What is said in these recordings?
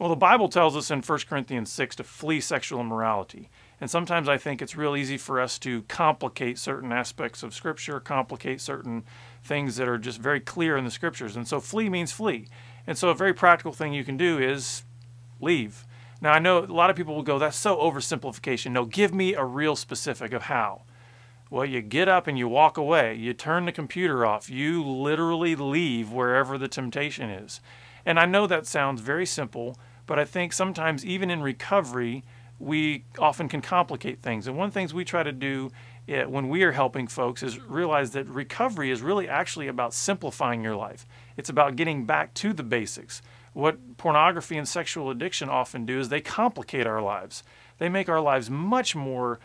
Well, the Bible tells us in 1 Corinthians 6 to flee sexual immorality. And sometimes I think it's real easy for us to complicate certain aspects of Scripture, complicate certain things that are just very clear in the Scriptures. And so flee means flee. And so a very practical thing you can do is leave. Now, I know a lot of people will go, that's so oversimplification. No, give me a real specific of how. Well, you get up and you walk away. You turn the computer off. You literally leave wherever the temptation is. And I know that sounds very simple, but I think sometimes even in recovery, we often can complicate things. And one of the things we try to do when we are helping folks is realize that recovery is really actually about simplifying your life. It's about getting back to the basics. What pornography and sexual addiction often do is they complicate our lives. They make our lives much more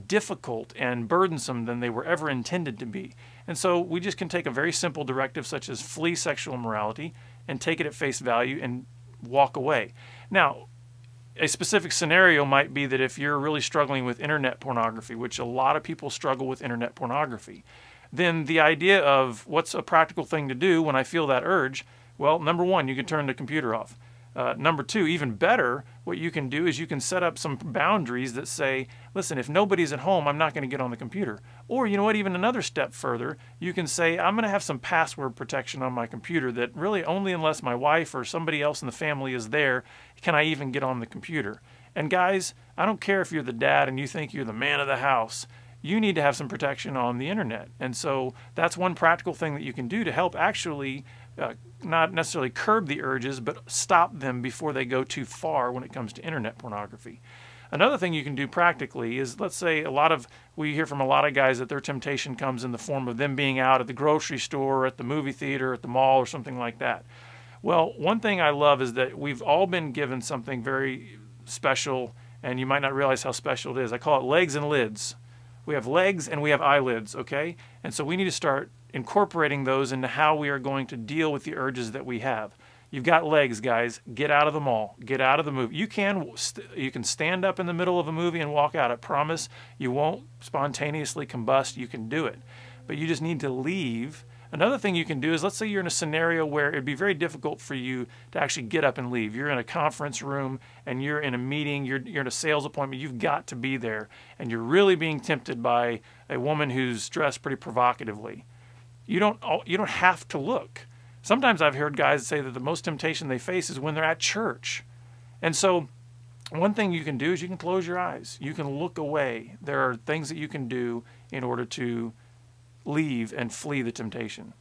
difficult and burdensome than they were ever intended to be. And so we just can take a very simple directive such as flee sexual immorality and take it at face value and walk away. Now, a specific scenario might be that if you're really struggling with internet pornography, which a lot of people struggle with internet pornography, then the idea of what's a practical thing to do when I feel that urge, well, number one, you can turn the computer off. Number two, even better, what you can do is you can set up some boundaries that say, listen, if nobody's at home, I'm not going to get on the computer. Or, you know what, even another step further, you can say, I'm going to have some password protection on my computer that really only unless my wife or somebody else in the family is there, can I even get on the computer. And guys, I don't care if you're the dad and you think you're the man of the house. You need to have some protection on the internet. And so that's one practical thing that you can do to help actually not necessarily curb the urges, but stop them before they go too far when it comes to internet pornography. Another thing you can do practically is, let's say we hear from a lot of guys that their temptation comes in the form of them being out at the grocery store, at the movie theater, at the mall, or something like that. Well, one thing I love is that we've all been given something very special, and you might not realize how special it is. I call it legs and lids. We have legs and we have eyelids, okay? And so we need to start incorporating those into how we are going to deal with the urges that we have. You've got legs, guys. Get out of the mall. Get out of the movie. You can stand up in the middle of a movie and walk out. I promise you won't spontaneously combust. You can do it. But you just need to leave. Another thing you can do is, let's say you're in a scenario where it'd be very difficult for you to actually get up and leave. You're in a conference room and you're in a meeting, you're in a sales appointment, you've got to be there, and you're really being tempted by a woman who's dressed pretty provocatively. You don't have to look. Sometimes I've heard guys say that the most temptation they face is when they're at church. And so one thing you can do is you can close your eyes. You can look away. There are things that you can do in order to leave and flee the temptation.